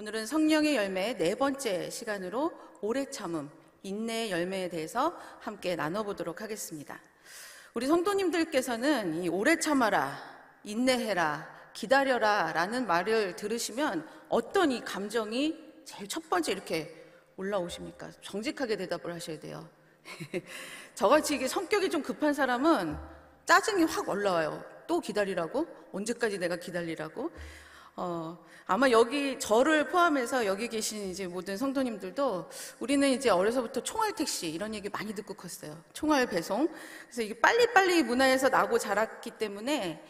오늘은 성령의 열매 네 번째 시간으로 오래 참음, 인내의 열매에 대해서 함께 나눠보도록 하겠습니다. 우리 성도님들께서는 이 오래 참아라, 인내해라, 기다려라 라는 말을 들으시면 어떤 이 감정이 제일 첫 번째 이렇게 올라오십니까? 정직하게 대답을 하셔야 돼요. 저같이 이게 성격이 좀 급한 사람은 짜증이 확 올라와요. 또 기다리라고? 언제까지 내가 기다리라고? 아마 여기 저를 포함해서 여기 계신 이제 모든 성도님들도 우리는 이제 어려서부터 총알 택시 이런 얘기 많이 듣고 컸어요. 총알 배송. 그래서 이게 빨리빨리 문화에서 나고 자랐기 때문에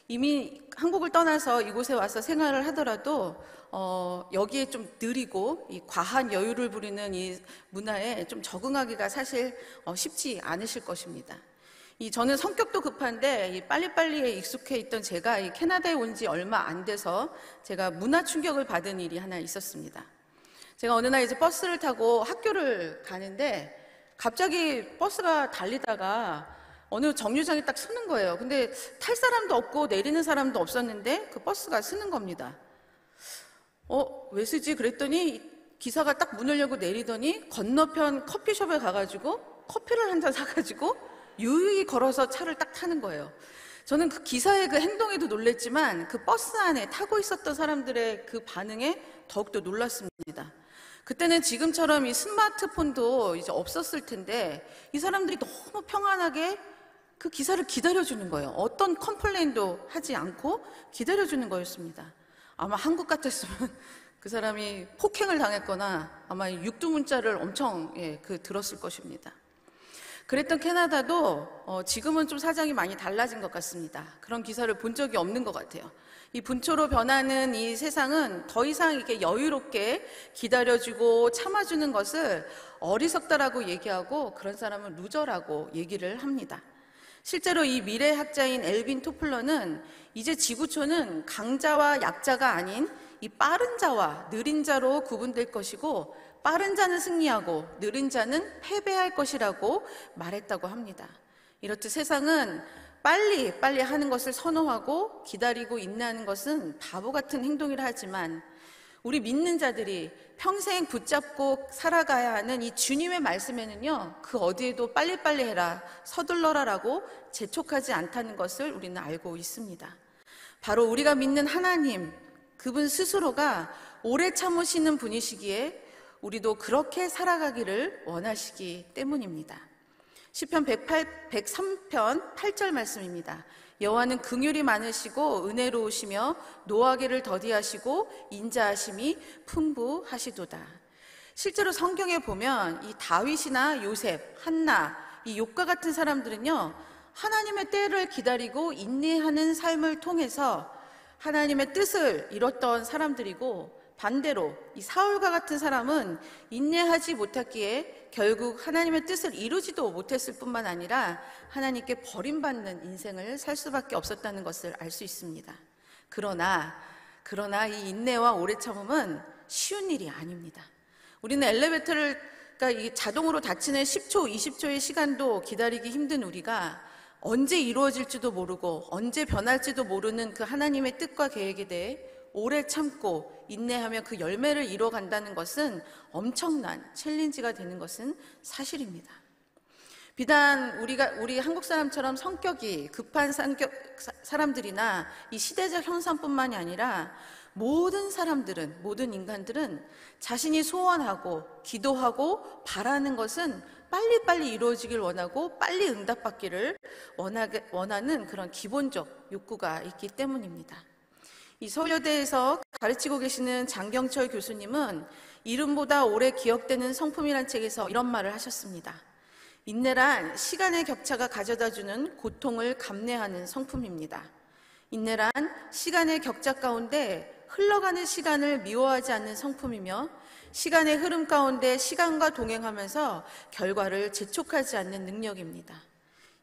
이미 한국을 떠나서 이곳에 와서 생활을 하더라도 여기에 좀 느리고 이 과한 여유를 부리는 이 문화에 좀 적응하기가 사실 쉽지 않으실 것입니다. 저는 성격도 급한데 이 빨리빨리에 익숙해 있던 제가 이 캐나다에 온 지 얼마 안 돼서 제가 문화 충격을 받은 일이 하나 있었습니다. 제가 어느 날 이제 버스를 타고 학교를 가는데 갑자기 버스가 달리다가 어느 정류장에 딱 서는 거예요. 근데 탈 사람도 없고 내리는 사람도 없었는데 그 버스가 서는 겁니다. 왜 쓰지? 그랬더니 기사가 딱 문을 열고 내리더니 건너편 커피숍에 가가지고 커피를 한 잔 사가지고 유유히 걸어서 차를 딱 타는 거예요. 저는 그 기사의 그 행동에도 놀랬지만 그 버스 안에 타고 있었던 사람들의 그 반응에 더욱더 놀랐습니다. 그때는 지금처럼 이 스마트폰도 이제 없었을 텐데 이 사람들이 너무 평안하게 그 기사를 기다려주는 거예요. 어떤 컴플레인도 하지 않고 기다려주는 거였습니다. 아마 한국 같았으면 그 사람이 폭행을 당했거나 아마 육두문자를 엄청 들었을 것입니다. 그랬던 캐나다도 지금은 좀 사정이 많이 달라진 것 같습니다. 그런 기사를 본 적이 없는 것 같아요. 이 분초로 변하는 이 세상은 더 이상 이렇게 여유롭게 기다려주고 참아주는 것을 어리석다라고 얘기하고 그런 사람은 루저라고 얘기를 합니다. 실제로 이 미래학자인 엘빈 토플러는 이제 지구촌은 강자와 약자가 아닌 이 빠른 자와 느린 자로 구분될 것이고 빠른 자는 승리하고 느린 자는 패배할 것이라고 말했다고 합니다. 이렇듯 세상은 빨리 하는 것을 선호하고 기다리고 인내하는 것은 바보 같은 행동이라 하지만 우리 믿는 자들이 평생 붙잡고 살아가야 하는 이 주님의 말씀에는요, 그 어디에도 빨리빨리 해라, 서둘러라라고 재촉하지 않다는 것을 우리는 알고 있습니다. 바로 우리가 믿는 하나님, 그분 스스로가 오래 참으시는 분이시기에 우리도 그렇게 살아가기를 원하시기 때문입니다. 시편 103편 8절 말씀입니다. 여호와는 긍휼이 많으시고 은혜로우시며 노하기를 더디하시고 인자하심이 풍부하시도다. 실제로 성경에 보면 이 다윗이나 요셉, 한나, 이 욥과 같은 사람들은요, 하나님의 때를 기다리고 인내하는 삶을 통해서 하나님의 뜻을 이뤘던 사람들이고 반대로 이 사울과 같은 사람은 인내하지 못했기에 결국 하나님의 뜻을 이루지도 못했을 뿐만 아니라 하나님께 버림받는 인생을 살 수밖에 없었다는 것을 알 수 있습니다. 그러나 이 인내와 오래 참음은 쉬운 일이 아닙니다. 우리는 엘리베이터를 이 자동으로 닫히는 10초, 20초의 시간도 기다리기 힘든 우리가 언제 이루어질지도 모르고 언제 변할지도 모르는 그 하나님의 뜻과 계획에 대해 오래 참고 인내하며 그 열매를 이뤄간다는 것은 엄청난 챌린지가 되는 것은 사실입니다. 비단 우리 한국 사람처럼 성격이 급한 사람들이나 이 시대적 현상뿐만이 아니라 모든 사람들은, 모든 인간들은 자신이 소원하고 기도하고 바라는 것은 빨리빨리 이루어지길 원하고 빨리 응답받기를 원하는 그런 기본적 욕구가 있기 때문입니다. 이 서울여대에서 가르치고 계시는 장경철 교수님은 이름보다 오래 기억되는 성품이란 책에서 이런 말을 하셨습니다. 인내란 시간의 격차가 가져다주는 고통을 감내하는 성품입니다. 인내란 시간의 격차 가운데 흘러가는 시간을 미워하지 않는 성품이며 시간의 흐름 가운데 시간과 동행하면서 결과를 재촉하지 않는 능력입니다.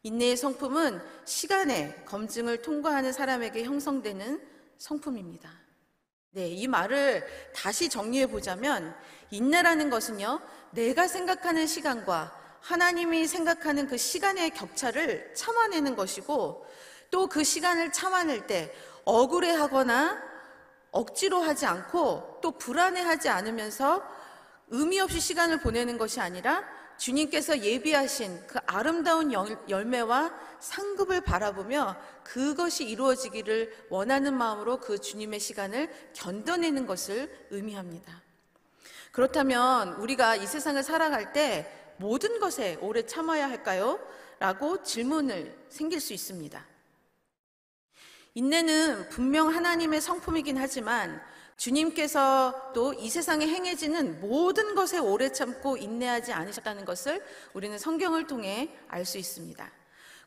인내의 성품은 시간의 검증을 통과하는 사람에게 형성되는 성품입니다. 이 말을 다시 정리해 보자면 인내라는 것은요, 내가 생각하는 시간과 하나님이 생각하는 그 시간의 격차를 참아내는 것이고 또 그 시간을 참아낼 때 억울해하거나 억지로 하지 않고 또 불안해하지 않으면서 의미 없이 시간을 보내는 것이 아니라 주님께서 예비하신 그 아름다운 열매와 상급을 바라보며 그것이 이루어지기를 원하는 마음으로 그 주님의 시간을 견뎌내는 것을 의미합니다. 그렇다면 우리가 이 세상을 살아갈 때 모든 것에 오래 참아야 할까요? 라고 질문을 생길 수 있습니다. 인내는 분명 하나님의 성품이긴 하지만 주님께서 또 이 세상에 행해지는 모든 것에 오래 참고 인내하지 않으셨다는 것을 우리는 성경을 통해 알 수 있습니다.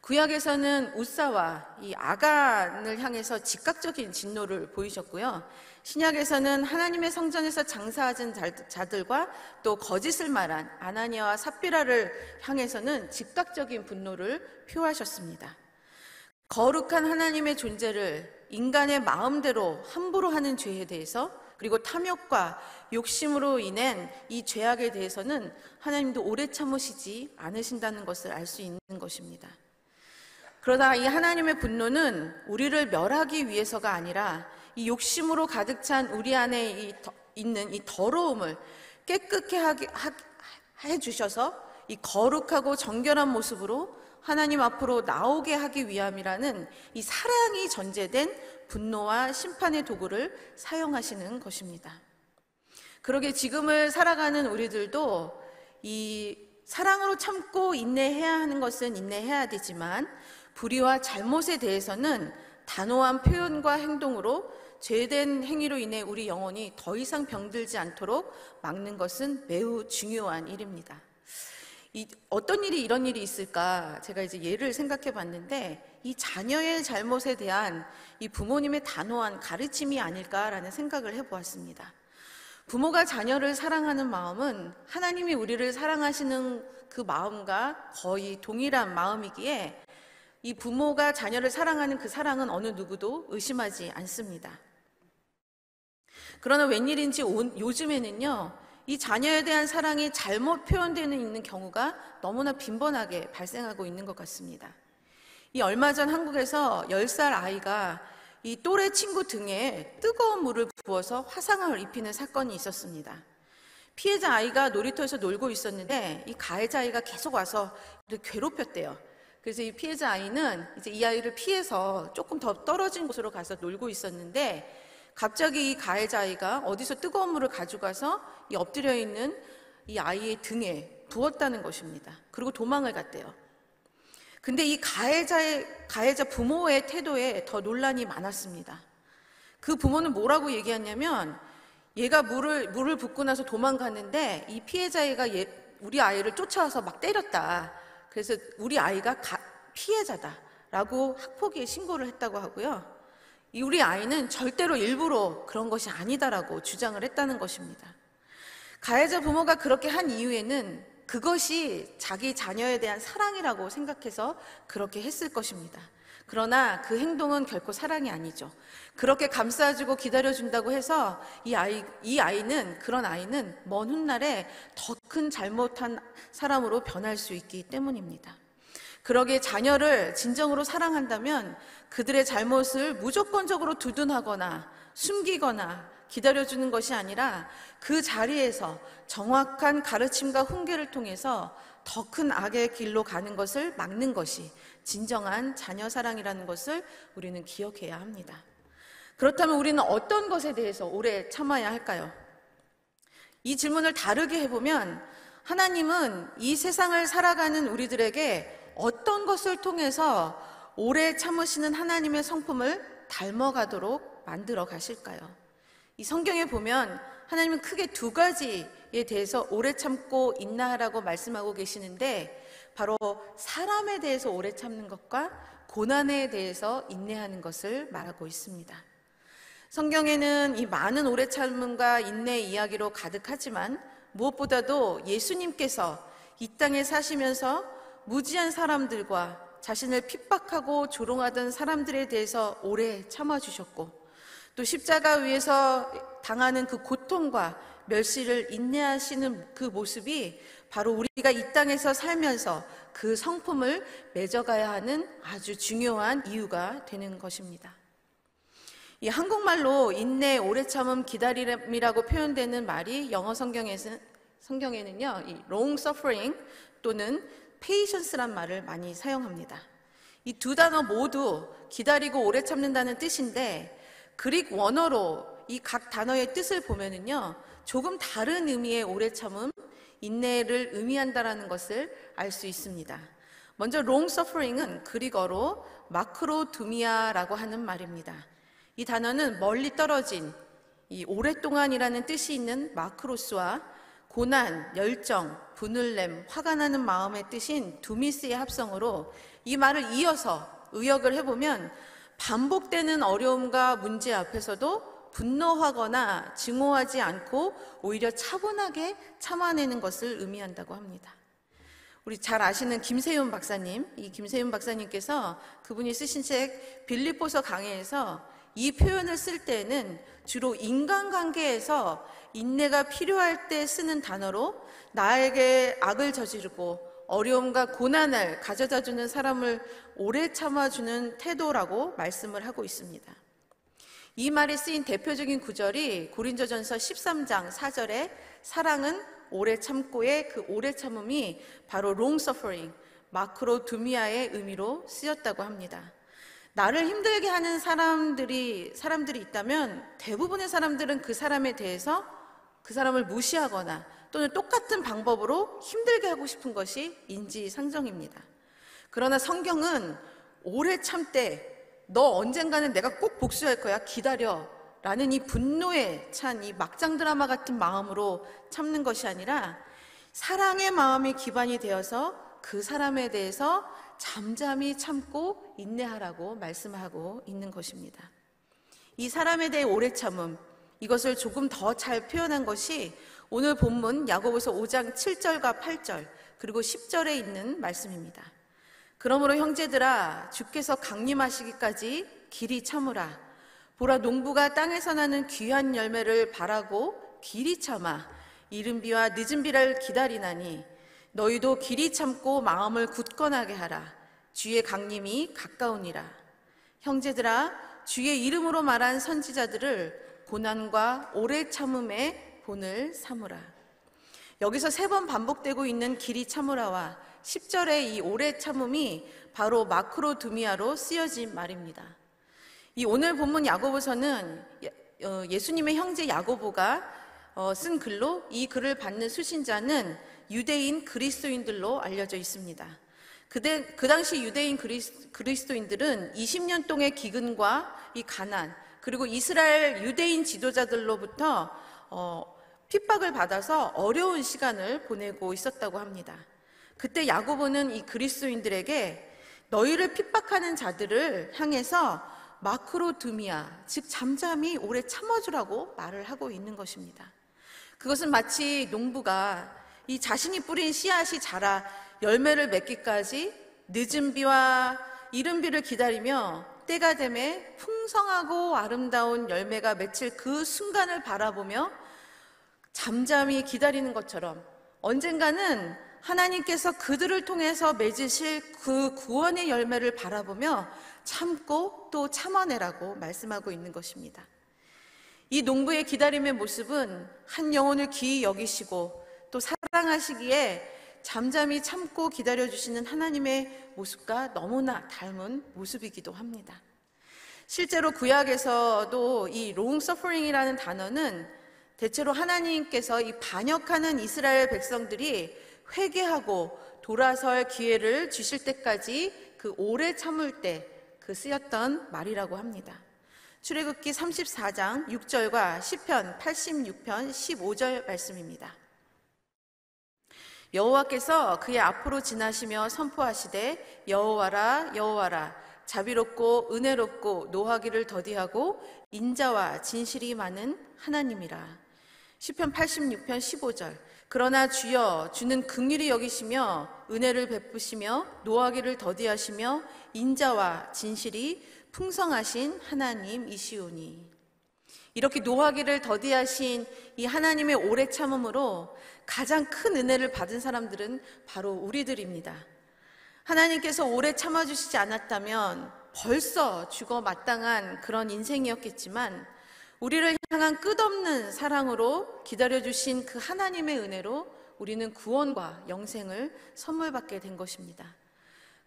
구약에서는 웃사와 이 아간을 향해서 즉각적인 진노를 보이셨고요. 신약에서는 하나님의 성전에서 장사하는 자들과 또 거짓을 말한 아나니아와 삽비라를 향해서는 즉각적인 분노를 표하셨습니다. 거룩한 하나님의 존재를 인간의 마음대로 함부로 하는 죄에 대해서, 그리고 탐욕과 욕심으로 인한 이 죄악에 대해서는 하나님도 오래 참으시지 않으신다는 것을 알 수 있는 것입니다. 그러나 이 하나님의 분노는 우리를 멸하기 위해서가 아니라 이 욕심으로 가득 찬 우리 안에 있는 이 더러움을 깨끗게 해주셔서 이 거룩하고 정결한 모습으로 하나님 앞으로 나오게 하기 위함이라는 이 사랑이 전제된 분노와 심판의 도구를 사용하시는 것입니다. 그러게 지금을 살아가는 우리들도 이 사랑으로 참고 인내해야 하는 것은 인내해야 되지만 불의와 잘못에 대해서는 단호한 표현과 행동으로 죄된 행위로 인해 우리 영혼이 더 이상 병들지 않도록 막는 것은 매우 중요한 일입니다. 어떤 일이 이런 일이 있을까 제가 이제 예를 생각해 봤는데 이 자녀의 잘못에 대한 이 부모님의 단호한 가르침이 아닐까라는 생각을 해보았습니다. 부모가 자녀를 사랑하는 마음은 하나님이 우리를 사랑하시는 그 마음과 거의 동일한 마음이기에 이 부모가 자녀를 사랑하는 그 사랑은 어느 누구도 의심하지 않습니다. 그러나 웬일인지 요즘에는요 이 자녀에 대한 사랑이 잘못 표현되는 있는 경우가 너무나 빈번하게 발생하고 있는 것 같습니다. 이 얼마 전 한국에서 10살 아이가 이 또래 친구 등에 뜨거운 물을 부어서 화상을 입히는 사건이 있었습니다. 피해자 아이가 놀이터에서 놀고 있었는데 이 가해자 아이가 계속 와서 괴롭혔대요. 그래서 이 피해자 아이는 이제 이 아이를 피해서 조금 더 떨어진 곳으로 가서 놀고 있었는데 갑자기 이 가해자 아이가 어디서 뜨거운 물을 가져가서 이 엎드려 있는 이 아이의 등에 부었다는 것입니다. 그리고 도망을 갔대요. 근데 이 가해자 부모의 태도에 더 논란이 많았습니다. 그 부모는 뭐라고 얘기했냐면 얘가 물을 붓고 나서 도망갔는데 이 피해자애가 우리 아이를 쫓아와서 막 때렸다. 그래서 우리 아이가 피해자다라고 학폭위에 신고를 했다고 하고요. 우리 아이는 절대로 일부러 그런 것이 아니다라고 주장을 했다는 것입니다. 가해자 부모가 그렇게 한 이유에는 그것이 자기 자녀에 대한 사랑이라고 생각해서 그렇게 했을 것입니다. 그러나 그 행동은 결코 사랑이 아니죠. 그렇게 감싸주고 기다려준다고 해서 그런 아이는 먼 훗날에 더 큰 잘못한 사람으로 변할 수 있기 때문입니다. 그러기에 자녀를 진정으로 사랑한다면 그들의 잘못을 무조건적으로 두둔하거나 숨기거나 기다려주는 것이 아니라 그 자리에서 정확한 가르침과 훈계를 통해서 더 큰 악의 길로 가는 것을 막는 것이 진정한 자녀 사랑이라는 것을 우리는 기억해야 합니다. 그렇다면 우리는 어떤 것에 대해서 오래 참아야 할까요? 이 질문을 다르게 해보면 하나님은 이 세상을 살아가는 우리들에게 어떤 것을 통해서 오래 참으시는 하나님의 성품을 닮아가도록 만들어 가실까요? 이 성경에 보면 하나님은 크게 두 가지에 대해서 오래 참고 인내하라고 말씀하고 계시는데 바로 사람에 대해서 오래 참는 것과 고난에 대해서 인내하는 것을 말하고 있습니다. 성경에는 이 많은 오래 참음과 인내 이야기로 가득하지만 무엇보다도 예수님께서 이 땅에 사시면서 무지한 사람들과 자신을 핍박하고 조롱하던 사람들에 대해서 오래 참아주셨고 또 십자가 위에서 당하는 그 고통과 멸시를 인내하시는 그 모습이 바로 우리가 이 땅에서 살면서 그 성품을 맺어가야 하는 아주 중요한 이유가 되는 것입니다. 이 한국말로 인내, 오래 참음, 기다림이라고 표현되는 말이 영어 성경에는요, 이 long suffering 또는 patience란 말을 많이 사용합니다. 이 두 단어 모두 기다리고 오래 참는다는 뜻인데, 그릭 원어로 이 각 단어의 뜻을 보면은요, 조금 다른 의미의 오래 참음, 인내를 의미한다라는 것을 알 수 있습니다. 먼저 long suffering은 그리거로 마크로두미아라고 하는 말입니다. 이 단어는 멀리 떨어진, 이 오랫동안이라는 뜻이 있는 마크로스와 고난, 열정, 분을 냄, 화가 나는 마음의 뜻인 두미스의 합성으로 이 말을 이어서 의역을 해보면 반복되는 어려움과 문제 앞에서도 분노하거나 증오하지 않고 오히려 차분하게 참아내는 것을 의미한다고 합니다. 우리 잘 아시는 김세윤 박사님, 이 김세윤 박사님께서 그분이 쓰신 책 빌립보서 강해에서 이 표현을 쓸 때는 주로 인간관계에서 인내가 필요할 때 쓰는 단어로 나에게 악을 저지르고 어려움과 고난을 가져다주는 사람을 오래 참아주는 태도라고 말씀을 하고 있습니다. 이 말에 쓰인 대표적인 구절이 고린도전서 13장 4절에 사랑은 오래 참고의 그 오래 참음이 바로 long suffering, 마크로두미아의 의미로 쓰였다고 합니다. 나를 힘들게 하는 사람들이 있다면 대부분의 사람들은 그 사람에 대해서 그 사람을 무시하거나 또는 똑같은 방법으로 힘들게 하고 싶은 것이 인지상정입니다. 그러나 성경은 오래 참되 너 언젠가는 내가 꼭 복수할 거야, 기다려 라는 이 분노에 찬 이 막장 드라마 같은 마음으로 참는 것이 아니라 사랑의 마음이 기반이 되어서 그 사람에 대해서 잠잠히 참고 인내하라고 말씀하고 있는 것입니다. 이 사람에 대해 오래 참음, 이것을 조금 더 잘 표현한 것이 오늘 본문 야고보서 5장 7절과 8절 그리고 10절에 있는 말씀입니다. 그러므로 형제들아 주께서 강림하시기까지 길이 참으라. 보라 농부가 땅에서 나는 귀한 열매를 바라고 길이 참아 이른 비와 늦은 비를 기다리나니 너희도 길이 참고 마음을 굳건하게 하라. 주의 강림이 가까우니라. 형제들아 주의 이름으로 말한 선지자들을 고난과 오래 참음의 본을 삼으라. 여기서 3번 반복되고 있는 길이 참으라와 10절의 이 오래 참음이 바로 마크로두미아로 쓰여진 말입니다. 이 오늘 본문 야고보서는 예수님의 형제 야고보가 쓴 글로 이 글을 받는 수신자는 유대인 그리스도인들로 알려져 있습니다. 그 당시 유대인 그리스도인들은 20년 동의 기근과 이 가난 그리고 이스라엘 유대인 지도자들로부터 핍박을 받아서 어려운 시간을 보내고 있었다고 합니다. 그때 야고보는 이 그리스도인들에게 너희를 핍박하는 자들을 향해서 마크로두미아, 즉 잠잠히 오래 참아주라고 말을 하고 있는 것입니다. 그것은 마치 농부가 이 자신이 뿌린 씨앗이 자라 열매를 맺기까지 늦은 비와 이른 비를 기다리며 때가 되매 풍성하고 아름다운 열매가 맺힐 그 순간을 바라보며 잠잠히 기다리는 것처럼 언젠가는 하나님께서 그들을 통해서 맺으실 그 구원의 열매를 바라보며 참고 또 참아내라고 말씀하고 있는 것입니다. 이 농부의 기다림의 모습은 한 영혼을 귀히 여기시고 또 사랑하시기에 잠잠히 참고 기다려주시는 하나님의 모습과 너무나 닮은 모습이기도 합니다. 실제로 구약에서도 이 long suffering이라는 단어는 대체로 하나님께서 이 반역하는 이스라엘 백성들이 회개하고 돌아설 기회를 주실 때까지 그 오래 참을 때 그 쓰였던 말이라고 합니다. 출애굽기 34장 6절과 시편 86편 15절 말씀입니다. 여호와께서 그의 앞으로 지나시며 선포하시되 여호와라 여호와라 자비롭고 은혜롭고 노하기를 더디하고 인자와 진실이 많은 하나님이라. 시편 86편 15절 그러나 주여 주는 긍휼히 여기시며 은혜를 베푸시며 노하기를 더디하시며 인자와 진실이 풍성하신 하나님이시오니. 이렇게 노하기를 더디하신 이 하나님의 오래 참음으로 가장 큰 은혜를 받은 사람들은 바로 우리들입니다. 하나님께서 오래 참아주시지 않았다면 벌써 죽어 마땅한 그런 인생이었겠지만 우리를 향한 끝없는 사랑으로 기다려주신 그 하나님의 은혜로 우리는 구원과 영생을 선물받게 된 것입니다.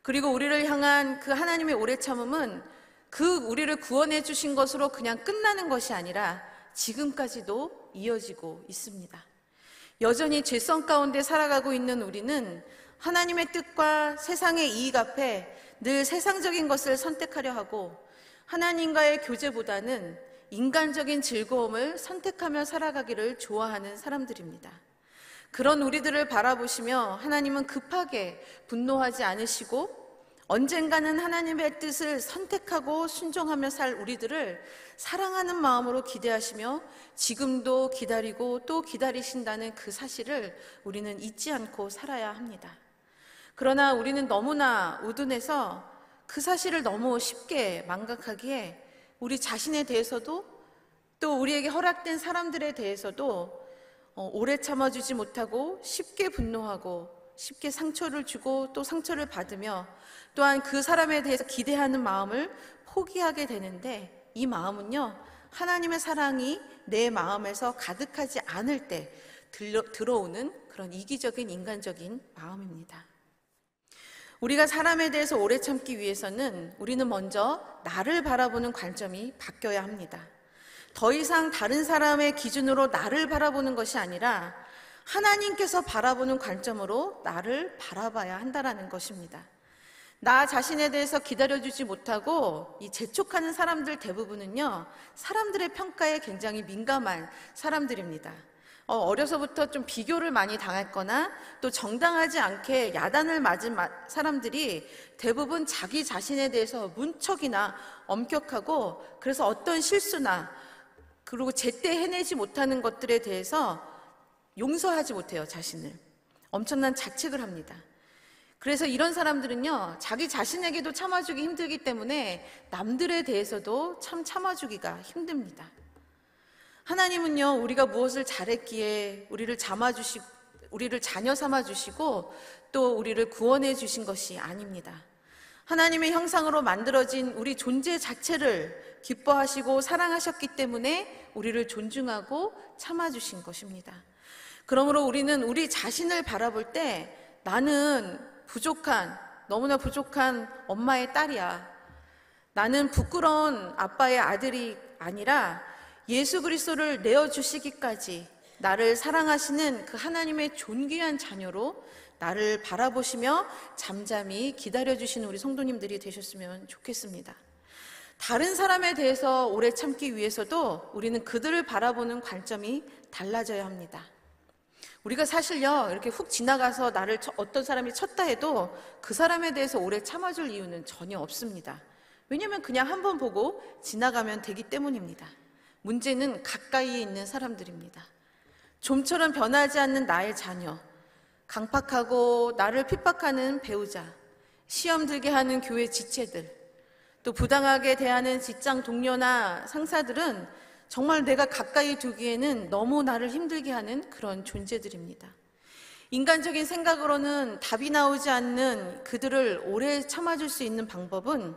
그리고 우리를 향한 그 하나님의 오래 참음은 그 우리를 구원해 주신 것으로 그냥 끝나는 것이 아니라 지금까지도 이어지고 있습니다. 여전히 죄성 가운데 살아가고 있는 우리는 하나님의 뜻과 세상의 이익 앞에 늘 세상적인 것을 선택하려 하고 하나님과의 교제보다는 인간적인 즐거움을 선택하며 살아가기를 좋아하는 사람들입니다. 그런 우리들을 바라보시며 하나님은 급하게 분노하지 않으시고 언젠가는 하나님의 뜻을 선택하고 순종하며 살 우리들을 사랑하는 마음으로 기대하시며 지금도 기다리고 또 기다리신다는 그 사실을 우리는 잊지 않고 살아야 합니다. 그러나 우리는 너무나 우둔해서 그 사실을 너무 쉽게 망각하기에 우리 자신에 대해서도 또 우리에게 허락된 사람들에 대해서도 오래 참아주지 못하고 쉽게 분노하고 쉽게 상처를 주고 또 상처를 받으며 또한 그 사람에 대해서 기대하는 마음을 포기하게 되는데 이 마음은요, 하나님의 사랑이 내 마음에서 가득하지 않을 때 들어오는 그런 이기적인 인간적인 마음입니다. 우리가 사람에 대해서 오래 참기 위해서는 우리는 먼저 나를 바라보는 관점이 바뀌어야 합니다. 더 이상 다른 사람의 기준으로 나를 바라보는 것이 아니라 하나님께서 바라보는 관점으로 나를 바라봐야 한다는 것입니다. 나 자신에 대해서 기다려주지 못하고 이 재촉하는 사람들 대부분은요, 사람들의 평가에 굉장히 민감한 사람들입니다. 어려서부터 좀 비교를 많이 당했거나 또 정당하지 않게 야단을 맞은 사람들이 대부분 자기 자신에 대해서 문척이나 엄격하고 그래서 어떤 실수나 그리고 제때 해내지 못하는 것들에 대해서 용서하지 못해요, 자신을. 엄청난 자책을 합니다. 그래서 이런 사람들은요, 자기 자신에게도 참아주기 힘들기 때문에 남들에 대해서도 참 참아주기가 힘듭니다. 하나님은요, 우리가 무엇을 잘했기에 우리를 자녀 삼아주시고 또 우리를 구원해 주신 것이 아닙니다. 하나님의 형상으로 만들어진 우리 존재 자체를 기뻐하시고 사랑하셨기 때문에 우리를 존중하고 참아주신 것입니다. 그러므로 우리는 우리 자신을 바라볼 때 나는 너무나 부족한 엄마의 딸이야. 나는 부끄러운 아빠의 아들이 아니라 예수 그리스도를 내어주시기까지 나를 사랑하시는 그 하나님의 존귀한 자녀로 나를 바라보시며 잠잠히 기다려주시는 우리 성도님들이 되셨으면 좋겠습니다. 다른 사람에 대해서 오래 참기 위해서도 우리는 그들을 바라보는 관점이 달라져야 합니다. 우리가 사실요, 이렇게 훅 지나가서 나를 어떤 사람이 쳤다 해도 그 사람에 대해서 오래 참아줄 이유는 전혀 없습니다. 왜냐하면 그냥 한번 보고 지나가면 되기 때문입니다. 문제는 가까이에 있는 사람들입니다. 좀처럼 변하지 않는 나의 자녀, 강팍하고 나를 핍박하는 배우자, 시험 들게 하는 교회 지체들, 또 부당하게 대하는 직장 동료나 상사들은 정말 내가 가까이 두기에는 너무 나를 힘들게 하는 그런 존재들입니다. 인간적인 생각으로는 답이 나오지 않는 그들을 오래 참아줄 수 있는 방법은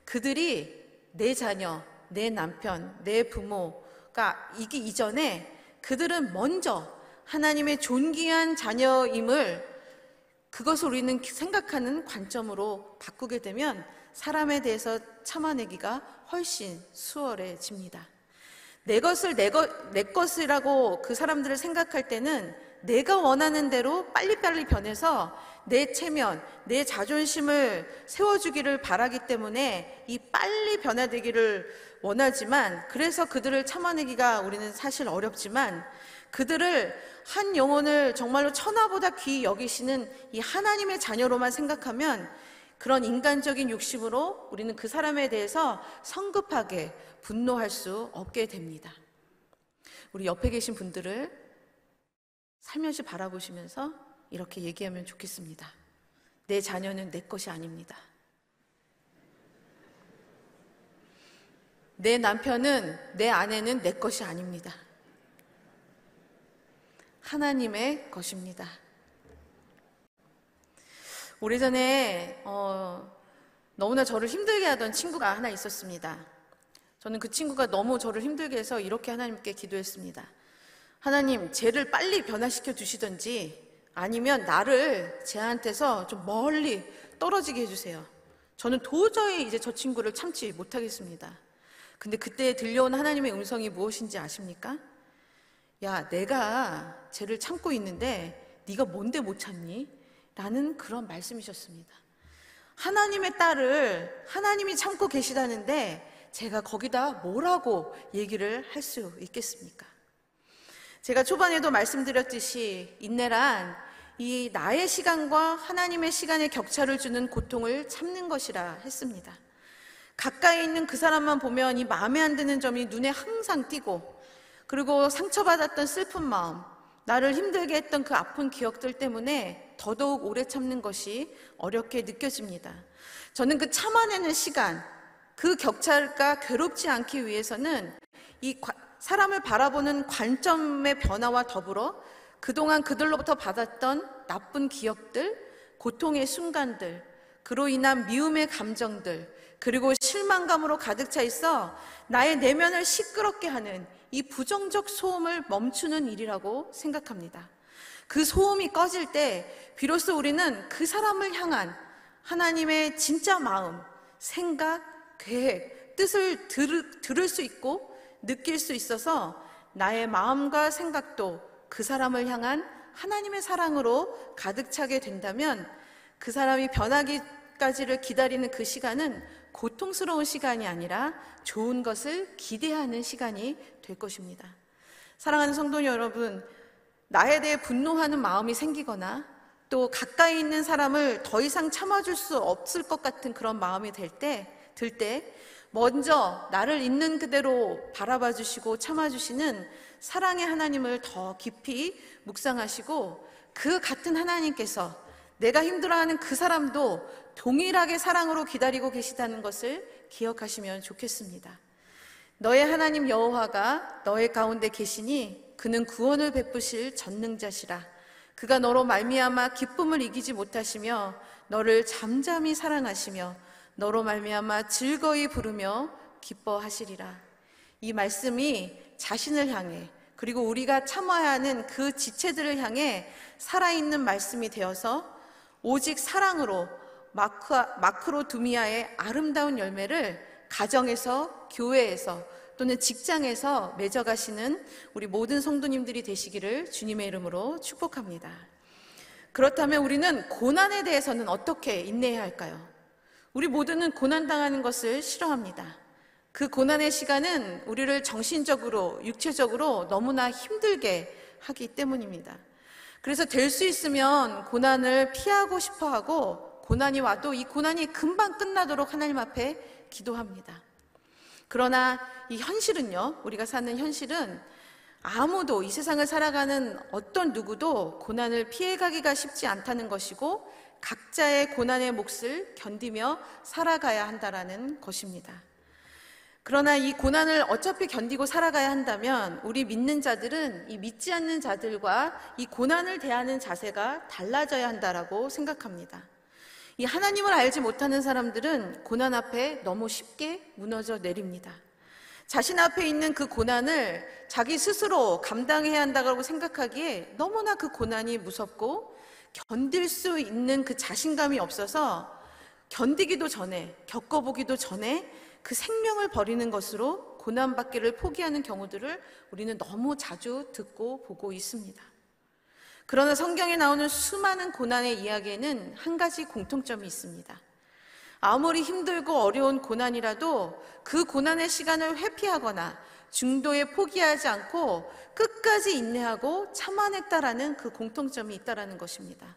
그들이 내 자녀, 내 남편, 내 부모가 이기 이전에 그들은 먼저 하나님의 존귀한 자녀임을 그것을 우리는 생각하는 관점으로 바꾸게 되면 사람에 대해서 참아내기가 훨씬 수월해집니다. 내 것이라고 그 사람들을 생각할 때는 내가 원하는 대로 빨리빨리 변해서 내 체면, 내 자존심을 세워주기를 바라기 때문에 이 빨리 변화되기를 원하지만 그래서 그들을 참아내기가 우리는 사실 어렵지만 그들을 한 영혼을 정말로 천하보다 귀히 여기시는 이 하나님의 자녀로만 생각하면 그런 인간적인 욕심으로 우리는 그 사람에 대해서 성급하게 분노할 수 없게 됩니다. 우리 옆에 계신 분들을 살며시 바라보시면서 이렇게 얘기하면 좋겠습니다. 내 자녀는 내 것이 아닙니다. 내 남편은, 내 아내는 내 것이 아닙니다. 하나님의 것입니다. 오래전에 너무나 저를 힘들게 하던 친구가 하나 있었습니다. 저는 그 친구가 너무 저를 힘들게 해서 이렇게 하나님께 기도했습니다. 하나님, 쟤를 빨리 변화시켜 주시든지 아니면 나를 쟤한테서 좀 멀리 떨어지게 해주세요. 저는 도저히 이제 저 친구를 참지 못하겠습니다. 근데 그때 들려온 하나님의 음성이 무엇인지 아십니까? 야, 내가 쟤를 참고 있는데 네가 뭔데 못 참니? 라는 그런 말씀이셨습니다. 하나님의 딸을 하나님이 참고 계시다는데 제가 거기다 뭐라고 얘기를 할 수 있겠습니까? 제가 초반에도 말씀드렸듯이 인내란 이 나의 시간과 하나님의 시간의 격차를 주는 고통을 참는 것이라 했습니다. 가까이 있는 그 사람만 보면 이 마음에 안 드는 점이 눈에 항상 띄고, 그리고 상처받았던 슬픈 마음, 나를 힘들게 했던 그 아픈 기억들 때문에 더더욱 오래 참는 것이 어렵게 느껴집니다. 저는 그 참아내는 시간, 그 격차가 괴롭지 않기 위해서는 이 사람을 바라보는 관점의 변화와 더불어 그동안 그들로부터 받았던 나쁜 기억들, 고통의 순간들, 그로 인한 미움의 감정들, 그리고 실망감으로 가득 차 있어 나의 내면을 시끄럽게 하는 이 부정적 소음을 멈추는 일이라고 생각합니다. 그 소음이 꺼질 때 비로소 우리는 그 사람을 향한 하나님의 진짜 마음, 생각, 계획, 뜻을 들을 수 있고 느낄 수 있어서 나의 마음과 생각도 그 사람을 향한 하나님의 사랑으로 가득 차게 된다면 그 사람이 변하기까지를 기다리는 그 시간은 고통스러운 시간이 아니라 좋은 것을 기대하는 시간이 될 것입니다. 사랑하는 성도 여러분, 나에 대해 분노하는 마음이 생기거나 또 가까이 있는 사람을 더 이상 참아줄 수 없을 것 같은 그런 마음이 들 때 먼저 나를 있는 그대로 바라봐 주시고 참아 주시는 사랑의 하나님을 더 깊이 묵상하시고, 그 같은 하나님께서 내가 힘들어하는 그 사람도 동일하게 사랑으로 기다리고 계시다는 것을 기억하시면 좋겠습니다. 너의 하나님 여호와가 너의 가운데 계시니 그는 구원을 베푸실 전능자시라. 그가 너로 말미암아 기쁨을 이기지 못하시며 너를 잠잠히 사랑하시며 너로 말미암아 즐거이 부르며 기뻐하시리라. 이 말씀이 자신을 향해, 그리고 우리가 참아야 하는 그 지체들을 향해 살아있는 말씀이 되어서 오직 사랑으로 마크로두미아의 아름다운 열매를 가정에서, 교회에서 또는 직장에서 맺어가시는 우리 모든 성도님들이 되시기를 주님의 이름으로 축복합니다. 그렇다면 우리는 고난에 대해서는 어떻게 인내해야 할까요? 우리 모두는 고난당하는 것을 싫어합니다. 그 고난의 시간은 우리를 정신적으로, 육체적으로 너무나 힘들게 하기 때문입니다. 그래서 될 수 있으면 고난을 피하고 싶어 하고, 고난이 와도 이 고난이 금방 끝나도록 하나님 앞에 기도합니다. 그러나 이 현실은요, 우리가 사는 현실은 아무도, 이 세상을 살아가는 어떤 누구도 고난을 피해가기가 쉽지 않다는 것이고, 각자의 고난의 몫을 견디며 살아가야 한다는 것입니다. 그러나 이 고난을 어차피 견디고 살아가야 한다면 우리 믿는 자들은 이 믿지 않는 자들과 이 고난을 대하는 자세가 달라져야 한다라고 생각합니다. 이 하나님을 알지 못하는 사람들은 고난 앞에 너무 쉽게 무너져 내립니다. 자신 앞에 있는 그 고난을 자기 스스로 감당해야 한다고 생각하기에 너무나 그 고난이 무섭고 견딜 수 있는 그 자신감이 없어서 견디기도 전에, 겪어보기도 전에 그 생명을 버리는 것으로 고난받기를 포기하는 경우들을 우리는 너무 자주 듣고 보고 있습니다. 그러나 성경에 나오는 수많은 고난의 이야기에는 한 가지 공통점이 있습니다. 아무리 힘들고 어려운 고난이라도 그 고난의 시간을 회피하거나 중도에 포기하지 않고 끝까지 인내하고 참아냈다라는 그 공통점이 있다라는 것입니다.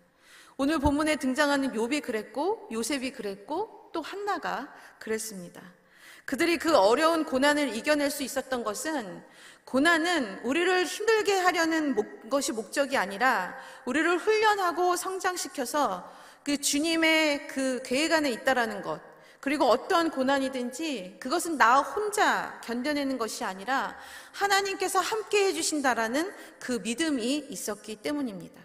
오늘 본문에 등장하는 욥이 그랬고, 요셉이 그랬고, 또 한나가 그랬습니다. 그들이 그 어려운 고난을 이겨낼 수 있었던 것은, 고난은 우리를 힘들게 하려는 것이 목적이 아니라 우리를 훈련하고 성장시켜서 그 주님의 그 계획 안에 있다라는 것, 그리고 어떠한 고난이든지 그것은 나 혼자 견뎌내는 것이 아니라 하나님께서 함께 해주신다라는 그 믿음이 있었기 때문입니다.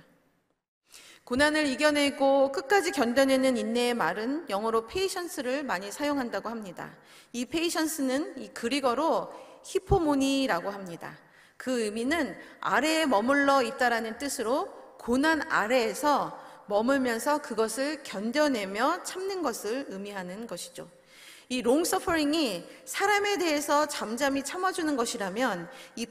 고난을 이겨내고 끝까지 견뎌내는 인내의 말은 영어로 patience를 많이 사용한다고 합니다. 이 patience는 이 그리거로 히포모니라고 합니다. 그 의미는 아래에 머물러 있다라는 뜻으로 고난 아래에서 머물면서 그것을 견뎌내며 참는 것을 의미하는 것이죠. 이 long suffering이 사람에 대해서 잠잠히 참아주는 것이라면 이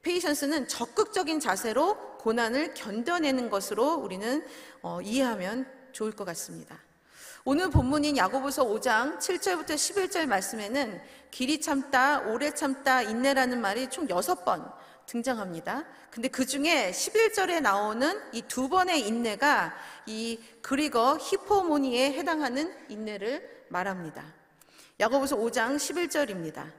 patience는 적극적인 자세로 고난을 견뎌내는 것으로 우리는 이해하면 좋을 것 같습니다. 오늘 본문인 야고보서 5장 7절부터 11절 말씀에는 길이 참다, 오래 참다, 인내라는 말이 총 6번 등장합니다. 근데 그 중에 11절에 나오는 이 2번의 인내가 이 그리거 히포모니에 해당하는 인내를 말합니다. 야고보서 5장 11절입니다.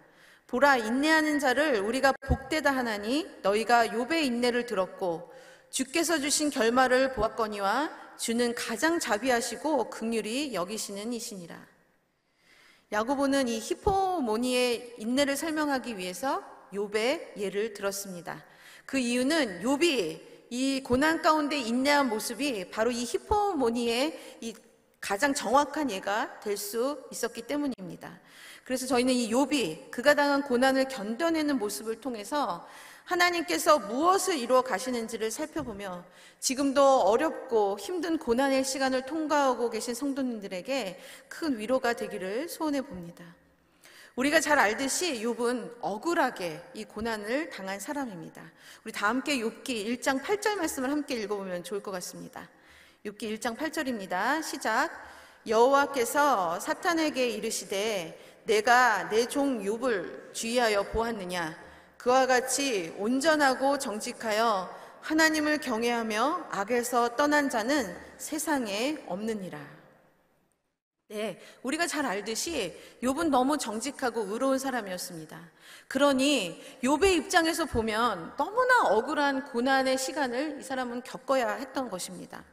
보라, 인내하는 자를 우리가 복되다 하나니 너희가 욥의 인내를 들었고 주께서 주신 결말을 보았거니와 주는 가장 자비하시고 긍휼히 여기시는 이시니라. 야고보는 이 히포모니의 인내를 설명하기 위해서 욥의 예를 들었습니다. 그 이유는 욥이 이 고난 가운데 인내한 모습이 바로 이 히포모니의 이 가장 정확한 예가 될 수 있었기 때문입니다. 그래서 저희는 이 욥이 그가 당한 고난을 견뎌내는 모습을 통해서 하나님께서 무엇을 이루어 가시는지를 살펴보며 지금도 어렵고 힘든 고난의 시간을 통과하고 계신 성도님들에게 큰 위로가 되기를 소원해 봅니다. 우리가 잘 알듯이 욥은 억울하게 이 고난을 당한 사람입니다. 우리 다 함께 욥기 1장 8절 말씀을 함께 읽어보면 좋을 것 같습니다. 욥기 1장 8절입니다. 시작. 여호와께서 사탄에게 이르시되 내가 내 종 욥을 주의하여 보았느냐. 그와 같이 온전하고 정직하여 하나님을 경외하며 악에서 떠난 자는 세상에 없느니라. 네, 우리가 잘 알듯이 욥은 너무 정직하고 의로운 사람이었습니다. 그러니 욥의 입장에서 보면 너무나 억울한 고난의 시간을 이 사람은 겪어야 했던 것입니다.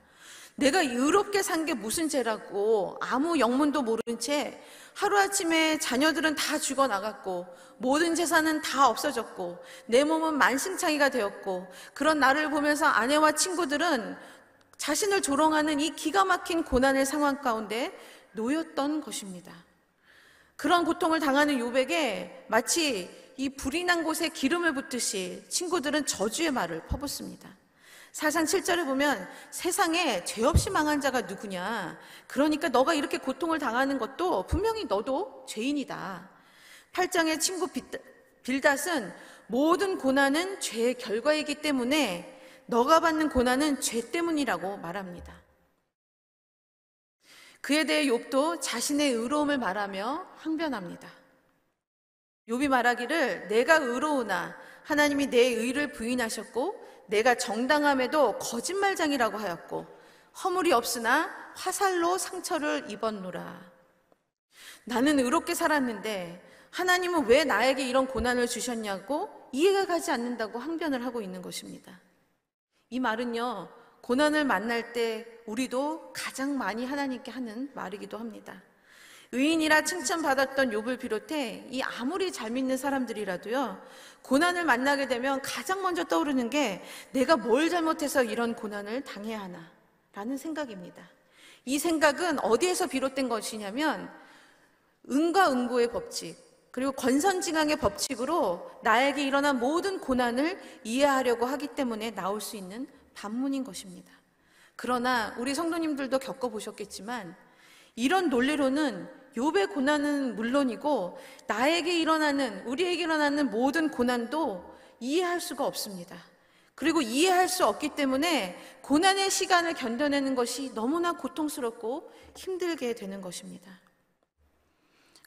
내가 의롭게 산 게 무슨 죄라고 아무 영문도 모른 채 하루아침에 자녀들은 다 죽어나갔고 모든 재산은 다 없어졌고 내 몸은 만신창이가 되었고 그런 나를 보면서 아내와 친구들은 자신을 조롱하는 이 기가 막힌 고난의 상황 가운데 놓였던 것입니다. 그런 고통을 당하는 욥에게 마치 이 불이 난 곳에 기름을 붓듯이 친구들은 저주의 말을 퍼붓습니다. 사상 7절에 보면 세상에 죄 없이 망한 자가 누구냐, 그러니까 너가 이렇게 고통을 당하는 것도 분명히 너도 죄인이다. 8장의 친구 빌닷은 모든 고난은 죄의 결과이기 때문에 너가 받는 고난은 죄 때문이라고 말합니다. 그에 대해 욥도 자신의 의로움을 말하며 항변합니다. 욥이 말하기를 내가 의로우나 하나님이 내 의를 부인하셨고 내가 정당함에도 거짓말장이라고 하였고 허물이 없으나 화살로 상처를 입었노라. 나는 의롭게 살았는데 하나님은 왜 나에게 이런 고난을 주셨냐고 이해가 가지 않는다고 항변을 하고 있는 것입니다. 이 말은요, 고난을 만날 때 우리도 가장 많이 하나님께 하는 말이기도 합니다. 의인이라 칭찬받았던 욥을 비롯해 이 아무리 잘 믿는 사람들이라도요, 고난을 만나게 되면 가장 먼저 떠오르는 게 내가 뭘 잘못해서 이런 고난을 당해야 하나 라는 생각입니다. 이 생각은 어디에서 비롯된 것이냐면 응과 응보의 법칙, 그리고 권선징악의 법칙으로 나에게 일어난 모든 고난을 이해하려고 하기 때문에 나올 수 있는 반문인 것입니다. 그러나 우리 성도님들도 겪어보셨겠지만 이런 논리로는 욥의 고난은 물론이고 나에게 일어나는, 우리에게 일어나는 모든 고난도 이해할 수가 없습니다. 그리고 이해할 수 없기 때문에 고난의 시간을 견뎌내는 것이 너무나 고통스럽고 힘들게 되는 것입니다.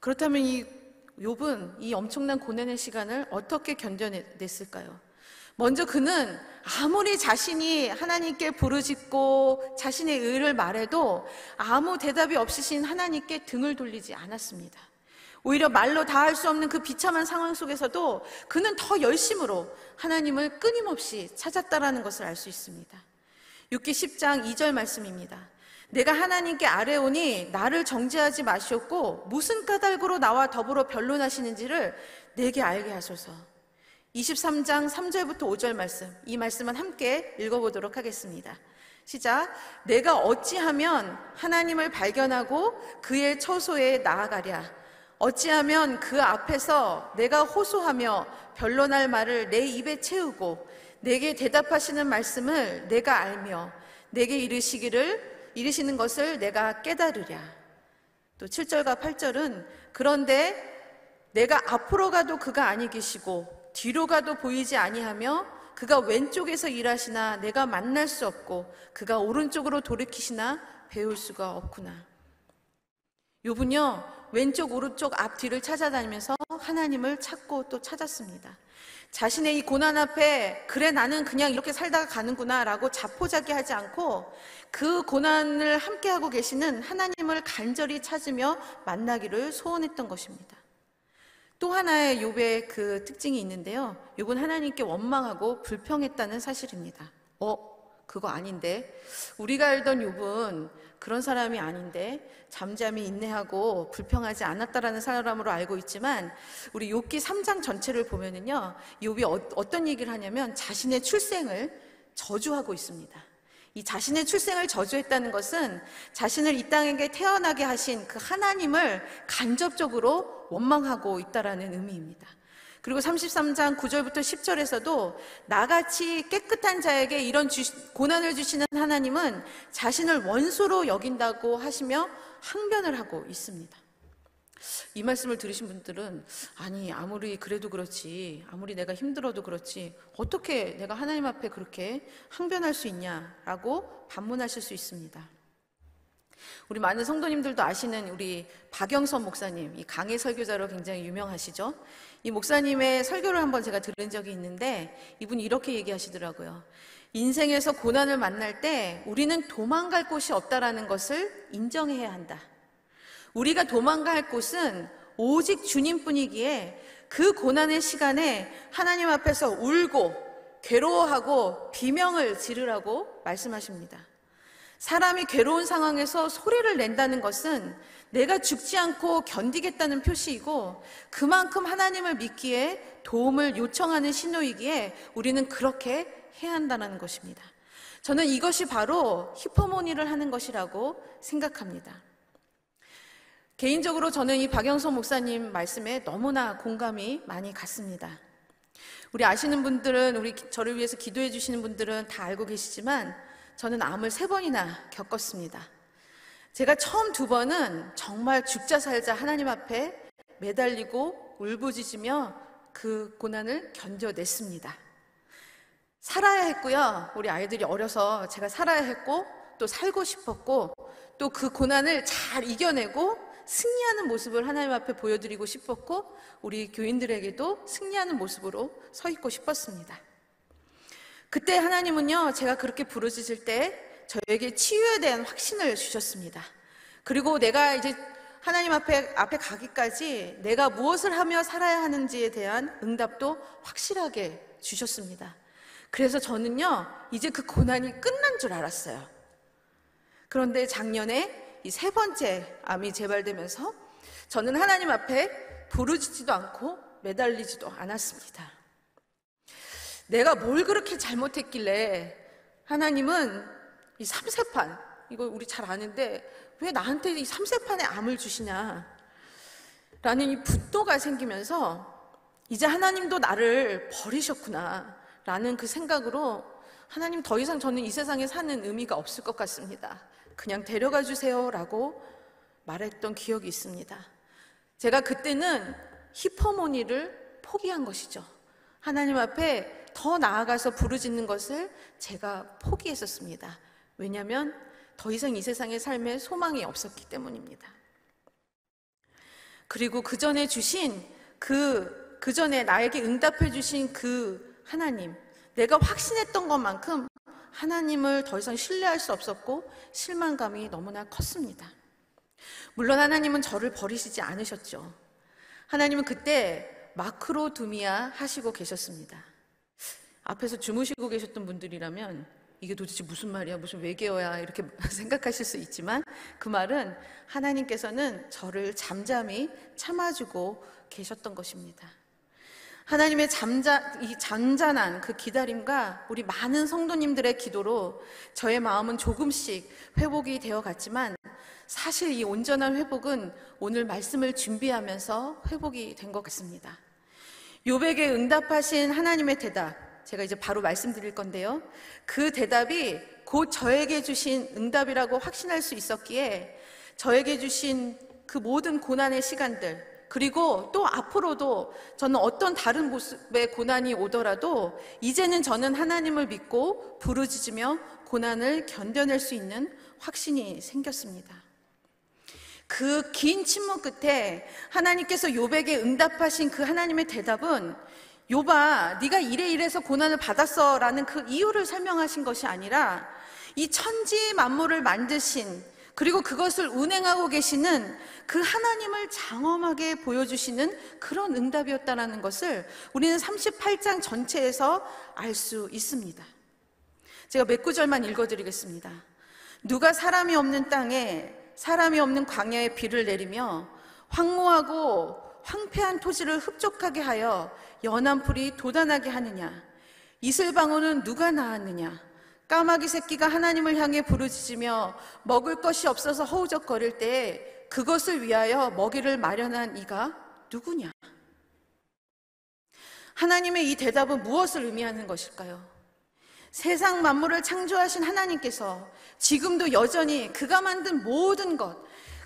그렇다면 이 욥은 이 엄청난 고난의 시간을 어떻게 견뎌냈을까요? 먼저 그는 아무리 자신이 하나님께 부르짖고 자신의 의를 말해도 아무 대답이 없으신 하나님께 등을 돌리지 않았습니다. 오히려 말로 다 할 수 없는 그 비참한 상황 속에서도 그는 더 열심으로 하나님을 끊임없이 찾았다라는 것을 알 수 있습니다. 욥기 10장 2절 말씀입니다. 내가 하나님께 아뢰오니 나를 정죄하지 마시옵고 무슨 까닭으로 나와 더불어 변론하시는지를 내게 알게 하소서. 23장 3절부터 5절 말씀, 이 말씀은 함께 읽어보도록 하겠습니다. 시작. 내가 어찌하면 하나님을 발견하고 그의 처소에 나아가랴. 어찌하면 그 앞에서 내가 호소하며 변론할 말을 내 입에 채우고 내게 대답하시는 말씀을 내가 알며 내게 이르시는 것을 내가 깨달으랴. 또 7절과 8절은 그런데 내가 앞으로 가도 그가 아니 계시고 뒤로 가도 보이지 아니하며 그가 왼쪽에서 일하시나 내가 만날 수 없고 그가 오른쪽으로 돌이키시나 배울 수가 없구나. 욥은요 왼쪽 오른쪽 앞 뒤를 찾아다니면서 하나님을 찾고 또 찾았습니다. 자신의 이 고난 앞에 그래 나는 그냥 이렇게 살다가 가는구나 라고 자포자기하지 않고 그 고난을 함께하고 계시는 하나님을 간절히 찾으며 만나기를 소원했던 것입니다. 또 하나의 욥의 그 특징이 있는데요, 욥은 하나님께 원망하고 불평했다는 사실입니다. 그거 아닌데, 우리가 알던 욥은 그런 사람이 아닌데 잠잠히 인내하고 불평하지 않았다라는 사람으로 알고 있지만, 우리 욥기 3장 전체를 보면은요 욥이 어떤 얘기를 하냐면 자신의 출생을 저주하고 있습니다. 이 자신의 출생을 저주했다는 것은 자신을 이 땅에 태어나게 하신 그 하나님을 간접적으로 원망하고 있다라는 의미입니다. 그리고 33장 9절부터 10절에서도 나같이 깨끗한 자에게 이런 고난을 주시는 하나님은 자신을 원수로 여긴다고 하시며 항변을 하고 있습니다. 이 말씀을 들으신 분들은 아니 아무리 그래도 그렇지, 아무리 내가 힘들어도 그렇지 어떻게 내가 하나님 앞에 그렇게 항변할 수 있냐라고 반문하실 수 있습니다. 우리 많은 성도님들도 아시는 우리 박영선 목사님, 이 강해 설교자로 굉장히 유명하시죠. 이 목사님의 설교를 한번 제가 들은 적이 있는데 이분이 이렇게 얘기하시더라고요. 인생에서 고난을 만날 때 우리는 도망갈 곳이 없다라는 것을 인정해야 한다. 우리가 도망갈 곳은 오직 주님뿐이기에 그 고난의 시간에 하나님 앞에서 울고 괴로워하고 비명을 지르라고 말씀하십니다. 사람이 괴로운 상황에서 소리를 낸다는 것은 내가 죽지 않고 견디겠다는 표시이고 그만큼 하나님을 믿기에 도움을 요청하는 신호이기에 우리는 그렇게 해야 한다는 것입니다. 저는 이것이 바로 히포모니를 하는 것이라고 생각합니다. 개인적으로 저는 이 박영선 목사님 말씀에 너무나 공감이 많이 갔습니다. 우리 아시는 분들은, 저를 위해서 기도해 주시는 분들은 다 알고 계시지만 저는 암을 3번이나 겪었습니다. 제가 처음 2번은 정말 죽자 살자 하나님 앞에 매달리고 울부짖으며 그 고난을 견뎌냈습니다. 살아야 했고요. 우리 아이들이 어려서 제가 살아야 했고 또 살고 싶었고 또 그 고난을 잘 이겨내고 승리하는 모습을 하나님 앞에 보여드리고 싶었고 우리 교인들에게도 승리하는 모습으로 서 있고 싶었습니다. 그때 하나님은요 제가 그렇게 부르짖을 때 저에게 치유에 대한 확신을 주셨습니다. 그리고 내가 이제 하나님 앞에 가기까지 내가 무엇을 하며 살아야 하는지에 대한 응답도 확실하게 주셨습니다. 그래서 저는요 이제 그 고난이 끝난 줄 알았어요. 그런데 작년에 이 3번째 암이 재발되면서 저는 하나님 앞에 부르짖지도 않고 매달리지도 않았습니다. 내가 뭘 그렇게 잘못했길래 하나님은 이 3세판, 이거 우리 잘 아는데 왜 나한테 이 3세판의 암을 주시냐 라는 이 분노가 생기면서 이제 하나님도 나를 버리셨구나 라는 그 생각으로 하나님 더 이상 저는 이 세상에 사는 의미가 없을 것 같습니다. 그냥 데려가 주세요 라고 말했던 기억이 있습니다. 제가 그때는 히포모니를 포기한 것이죠. 하나님 앞에 더 나아가서 부르짖는 것을 제가 포기했었습니다. 왜냐하면 더 이상 이 세상의 삶에 소망이 없었기 때문입니다. 그리고 그 전에 주신 그 전에 나에게 응답해 주신 그 하나님, 내가 확신했던 것만큼 하나님을 더 이상 신뢰할 수 없었고 실망감이 너무나 컸습니다. 물론 하나님은 저를 버리시지 않으셨죠. 하나님은 그때 마크로두미아 하시고 계셨습니다. 앞에서 주무시고 계셨던 분들이라면 이게 도대체 무슨 말이야, 무슨 외계어야 이렇게 생각하실 수 있지만 그 말은 하나님께서는 저를 잠잠히 참아주고 계셨던 것입니다. 하나님의 이 잠잠한 그 기다림과 우리 많은 성도님들의 기도로 저의 마음은 조금씩 회복이 되어 갔지만, 사실 이 온전한 회복은 오늘 말씀을 준비하면서 회복이 된 것 같습니다. 욥에게 응답하신 하나님의 대답, 제가 이제 바로 말씀드릴 건데요, 그 대답이 곧 저에게 주신 응답이라고 확신할 수 있었기에 저에게 주신 그 모든 고난의 시간들, 그리고 또 앞으로도 저는 어떤 다른 모습의 고난이 오더라도 이제는 저는 하나님을 믿고 부르짖으며 고난을 견뎌낼 수 있는 확신이 생겼습니다. 그 긴 침묵 끝에 하나님께서 욥에게 응답하신 그 하나님의 대답은, 욥아, 네가 이래서 고난을 받았어 라는 그 이유를 설명하신 것이 아니라 이 천지 만물을 만드신, 그리고 그것을 운행하고 계시는 그 하나님을 장엄하게 보여주시는 그런 응답이었다는 것을 우리는 38장 전체에서 알 수 있습니다. 제가 몇 구절만 읽어드리겠습니다. 누가 사람이 없는 땅에, 사람이 없는 광야에 비를 내리며 황무하고 황폐한 토지를 흡족하게 하여 연한 풀이 돋아나게 하느냐? 이슬방울은 누가 낳았느냐? 까마귀 새끼가 하나님을 향해 부르짖으며 먹을 것이 없어서 허우적거릴 때에 그것을 위하여 먹이를 마련한 이가 누구냐? 하나님의 이 대답은 무엇을 의미하는 것일까요? 세상 만물을 창조하신 하나님께서 지금도 여전히 그가 만든 모든 것,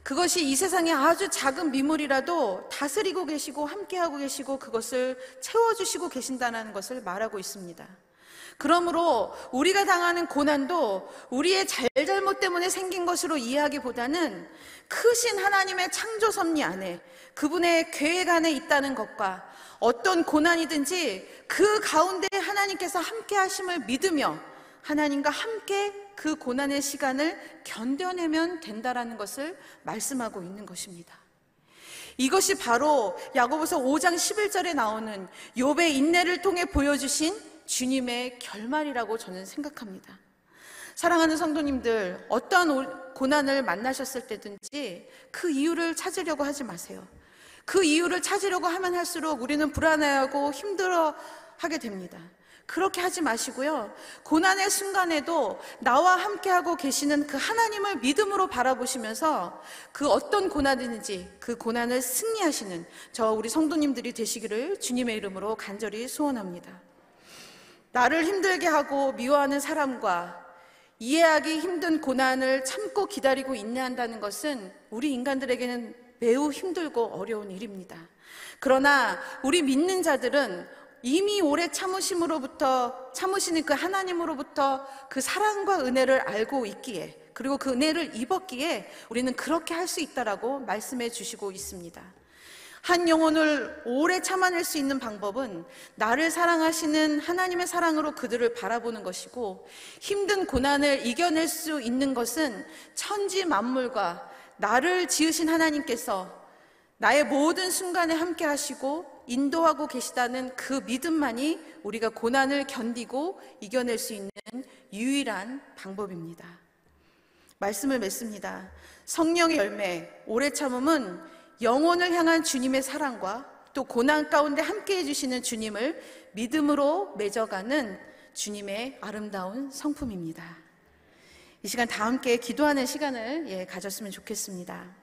그것이 이 세상의 아주 작은 미물이라도 다스리고 계시고 함께하고 계시고 그것을 채워주시고 계신다는 것을 말하고 있습니다. 그러므로 우리가 당하는 고난도 우리의 잘잘못 때문에 생긴 것으로 이해하기보다는 크신 하나님의 창조 섭리 안에, 그분의 계획 안에 있다는 것과 어떤 고난이든지 그 가운데 하나님께서 함께 하심을 믿으며 하나님과 함께 그 고난의 시간을 견뎌내면 된다라는 것을 말씀하고 있는 것입니다. 이것이 바로 야고보서 5장 11절에 나오는 욥의 인내를 통해 보여주신 주님의 결말이라고 저는 생각합니다. 사랑하는 성도님들, 어떠한 고난을 만나셨을 때든지 그 이유를 찾으려고 하지 마세요. 그 이유를 찾으려고 하면 할수록 우리는 불안해하고 힘들어하게 됩니다. 그렇게 하지 마시고요, 고난의 순간에도 나와 함께하고 계시는 그 하나님을 믿음으로 바라보시면서 그 어떤 고난이든지 그 고난을 승리하시는 저 우리 성도님들이 되시기를 주님의 이름으로 간절히 소원합니다. 나를 힘들게 하고 미워하는 사람과 이해하기 힘든 고난을 참고 기다리고 인내한다는 것은 우리 인간들에게는 매우 힘들고 어려운 일입니다. 그러나 우리 믿는 자들은 이미 오래 참으시는 그 하나님으로부터 그 사랑과 은혜를 알고 있기에, 그리고 그 은혜를 입었기에 우리는 그렇게 할 수 있다라고 말씀해 주시고 있습니다. 한 영혼을 오래 참아낼 수 있는 방법은 나를 사랑하시는 하나님의 사랑으로 그들을 바라보는 것이고, 힘든 고난을 이겨낼 수 있는 것은 천지 만물과 나를 지으신 하나님께서 나의 모든 순간에 함께 하시고 인도하고 계시다는 그 믿음만이 우리가 고난을 견디고 이겨낼 수 있는 유일한 방법입니다. 말씀을 맺습니다. 성령의 열매, 오래 참음은 영혼을 향한 주님의 사랑과 또 고난 가운데 함께 해주시는 주님을 믿음으로 맺어가는 주님의 아름다운 성품입니다. 이 시간 다 함께 기도하는 시간을 가졌으면 좋겠습니다.